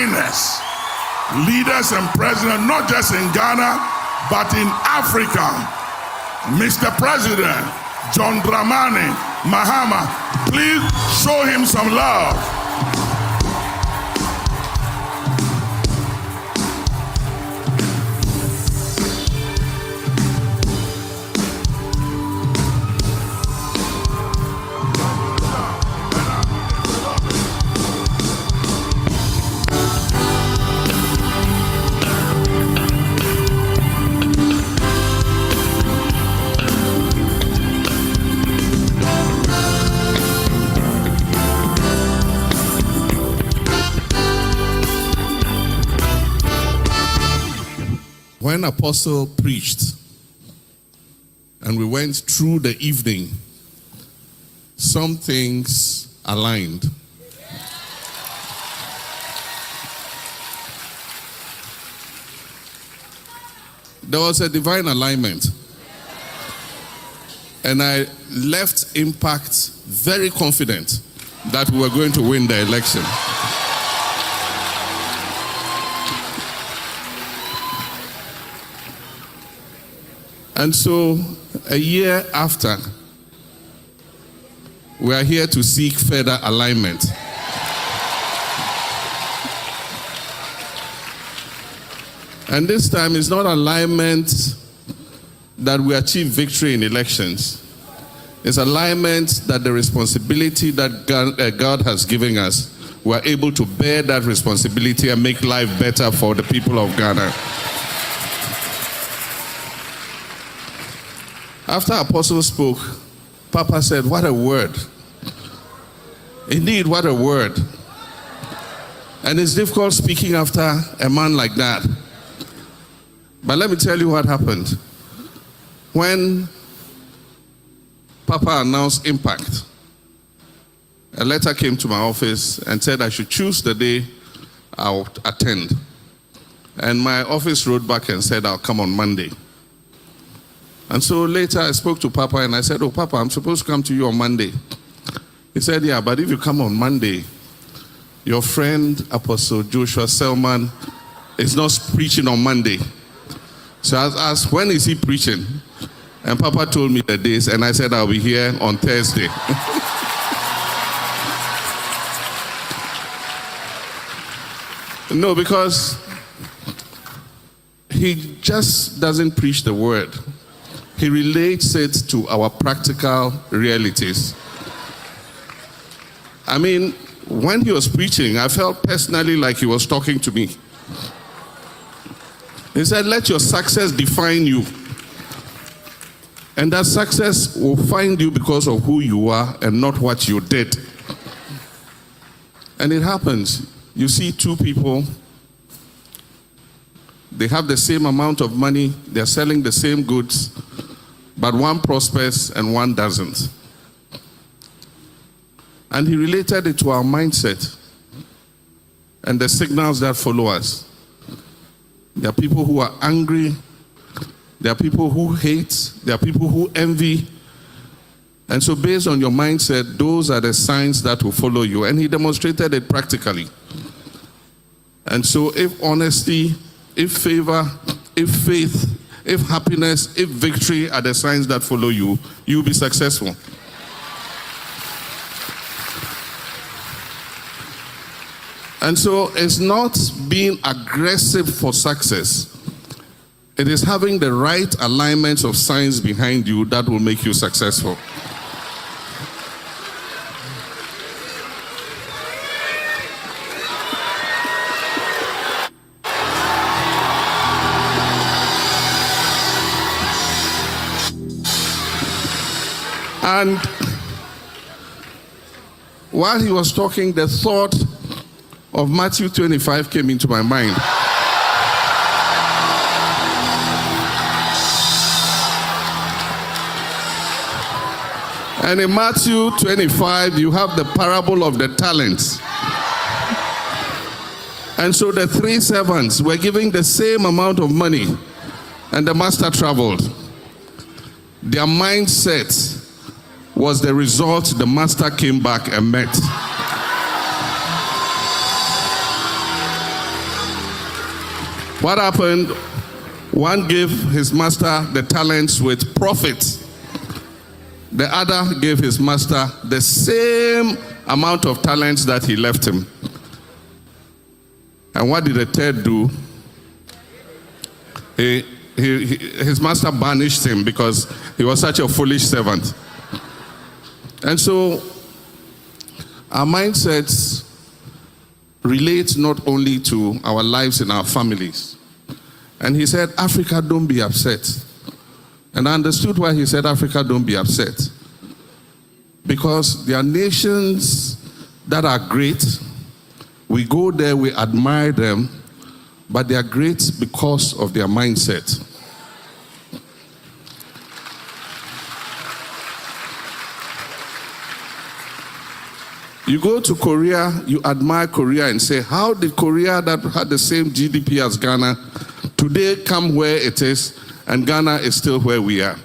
finest leaders and presidents, not just in Ghana, but in Africa. Mr. President John Mahama, please show him some love. When Apostle preached and we went through the evening, some things aligned. There was a divine alignment. And I left Impact very confident that we were going to win the election. And so, a year after, we are here to seek further alignment. And this time, it's not alignment that we achieve victory in elections. It's alignment that the responsibility that God has given us, we are able to bear that responsibility and make life better for the people of Ghana. After Apostle spoke, Papa said, "What a word. Indeed, what a word." And it's difficult speaking after a man like that. But let me tell you what happened. When Papa announced Impact, a letter came to my office and said I should choose the day I'll attend. And my office wrote back and said I'll come on Monday. And so later I spoke to Papa and I said, "Oh, Papa, I'm supposed to come to you on Monday." He said, "Yeah, but if you come on Monday, your friend Apostle Joshua Selman is not preaching on Monday." So I asked, "When is he preaching?" And Papa told me the days, and I said, "I'll be here on Thursday." No, because he just doesn't preach the word. He relates it to our practical realities. I mean, when he was preaching, I felt personally like he was talking to me. He said, "Let your success define you. And that success will find you because of who you are and not what you did." And it happens. You see two people, they have the same amount of money, they're selling the same goods, but one prospers and one doesn't. And he related it to our mindset and the signals that follow us. There are people who are angry, there are people who hate, there are people who envy. And so based on your mindset, those are the signs that will follow you. And he demonstrated it practically. And so if honesty, if favor, if faith, if happiness, if victory are the signs that follow you, you'll be successful. And so it's not being aggressive for success. It is having the right alignments of signs behind you that will make you successful. And while he was talking, the thought of Matthew 25 came into my mind. And in Matthew 25, you have the parable of the talents. And so the three servants were giving the same amount of money, and the master traveled. Their mindset was the result. The master came back and met. What happened? One gave his master the talents with profit. The other gave his master the same amount of talents that he left him. And what did the third do? His master banished him because he was such a foolish servant. And so our mindsets relate not only to our lives and our families. And he said, Africa, don't be upset. And I understood why he said, Africa, don't be upset. Because there are nations that are great. We go there, we admire them, but they are great because of their mindset. You go to Korea, you admire Korea and say, how did Korea that had the same GDP as Ghana today come where it is, and Ghana is still where we are?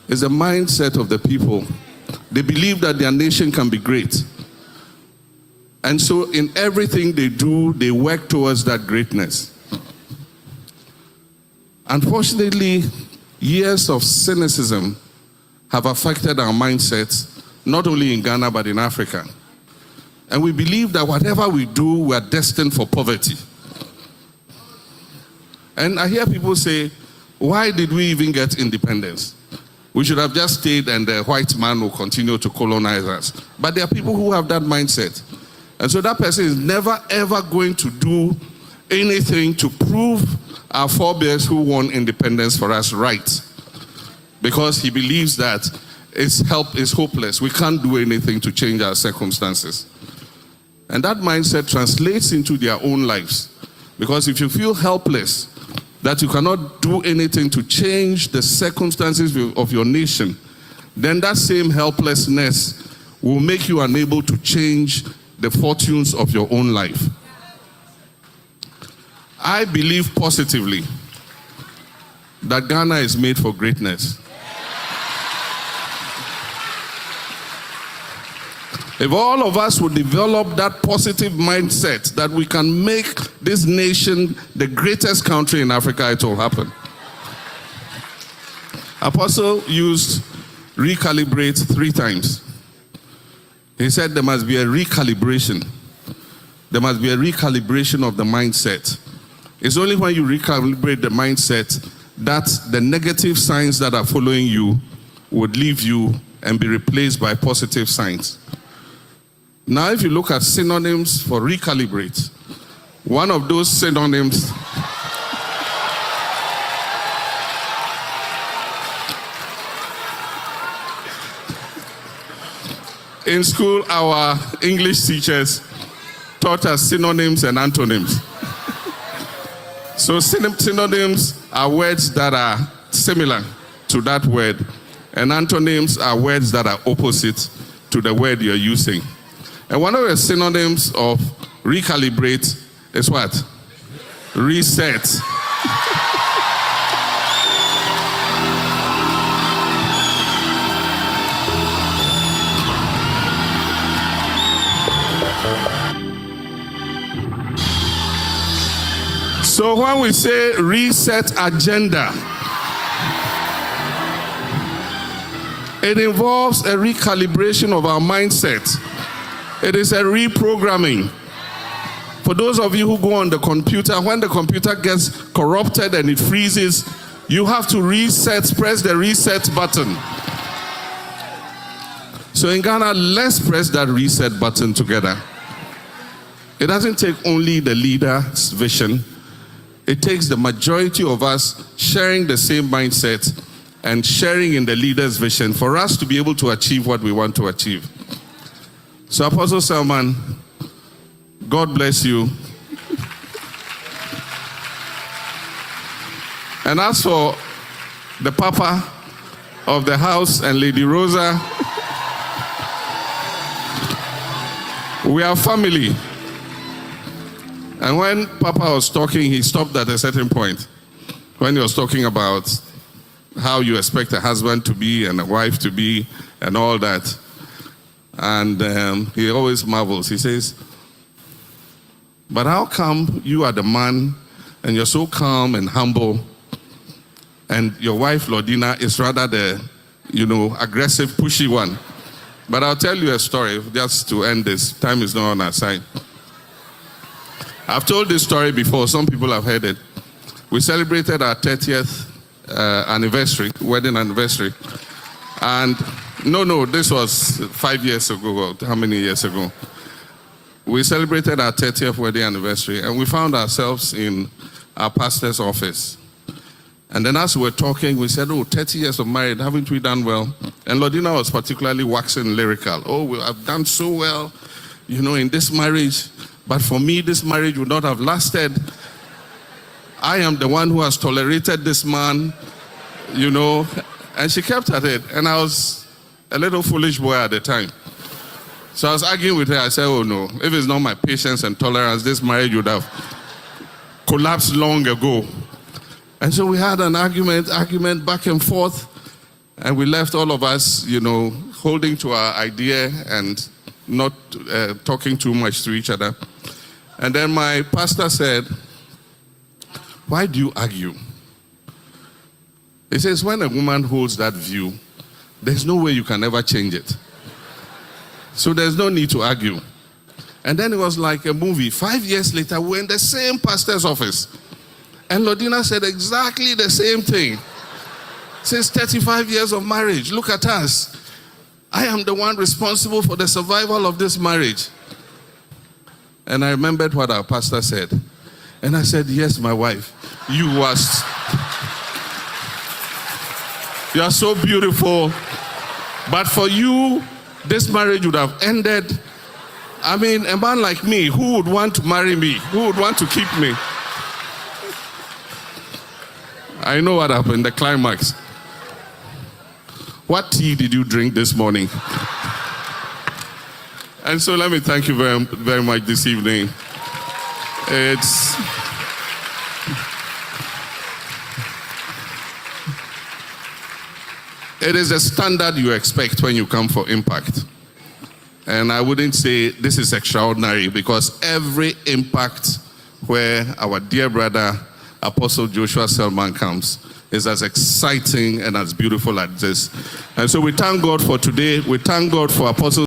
It's the mindset of the people. They believe that their nation can be great. And so in everything they do, they work towards that greatness. Unfortunately, years of cynicism have affected our mindsets, not only in Ghana, but in Africa. And we believe that whatever we do, we are destined for poverty. And I hear people say, why did we even get independence? We should have just stayed and the white man will continue to colonize us. But there are people who have that mindset. And so that person is never ever going to do anything to prove our forebears who won independence for us right. Because he believes that help is hopeless. We can't do anything to change our circumstances. And that mindset translates into their own lives. Because if you feel helpless, that you cannot do anything to change the circumstances of your nation, then that same helplessness will make you unable to change the fortunes of your own life. I believe positively that Ghana is made for greatness. If all of us would develop that positive mindset that we can make this nation the greatest country in Africa, it will happen. Apostle used recalibrate 3 times. He said there must be a recalibration. There must be a recalibration of the mindset. It's only when you recalibrate the mindset that the negative signs that are following you would leave you and be replaced by positive signs. Now, if you look at synonyms for recalibrate, one of those synonyms in school, our English teachers taught us synonyms and antonyms. So synonyms are words that are similar to that word, and antonyms are words that are opposite to the word you're using. And one of the synonyms of recalibrate is what? Reset. So when we say reset agenda, it involves a recalibration of our mindset. It is a reprogramming. For those of you who go on the computer, when the computer gets corrupted and it freezes, you have to reset, press the reset button. So in Ghana, let's press that reset button together. It doesn't take only the leader's vision. It takes the majority of us sharing the same mindset and sharing in the leader's vision for us to be able to achieve what we want to achieve. So Apostle Salman, God bless you. And as for the Papa of the house and Lady Rosa, we are family. And when Papa was talking, he stopped at a certain point. When he was talking about how you expect a husband to be and a wife to be and all that. And he always marvels. He says, but how come you are the man and you're so calm and humble. And your wife, Lordina, is rather the, aggressive, pushy one. But I'll tell you a story just to end this. Time is not on our side. I've told this story before. Some people have heard it. We celebrated our 30th anniversary, wedding anniversary. And no, this was 5 years ago. How many years ago? We celebrated our 30th wedding anniversary, and we found ourselves in our pastor's office. And then as we were talking, we said, 30 years of marriage, haven't we done well? And Lordina was particularly waxing lyrical. We have done so well, in this marriage. But for me, this marriage would not have lasted. I am the one who has tolerated this man, And she kept at it. And I was a little foolish boy at the time. So I was arguing with her. I said, no, if it's not my patience and tolerance, this marriage would have collapsed long ago. And so we had an argument back and forth, and we left all of us, holding to our idea and not talking too much to each other. And then my pastor said, why do you argue? He says, when a woman holds that view, there's no way you can ever change it. So there's no need to argue. And then it was like a movie. 5 years later, we're in the same pastor's office. And Lordina said exactly the same thing. Since 35 years of marriage, look at us. I am the one responsible for the survival of this marriage. And I remembered what our pastor said. And I said, yes, my wife, you are so beautiful. But for you, this marriage would have ended. I mean, a man like me, who would want to marry me? Who would want to keep me? I know what happened, the climax. What tea did you drink this morning? And so let me thank you very, very much this evening. It is a standard you expect when you come for Impact. And I wouldn't say this is extraordinary, because every Impact where our dear brother, Apostle Joshua Selman, comes is as exciting and as beautiful as this. And so we thank God for today. We thank God for Apostle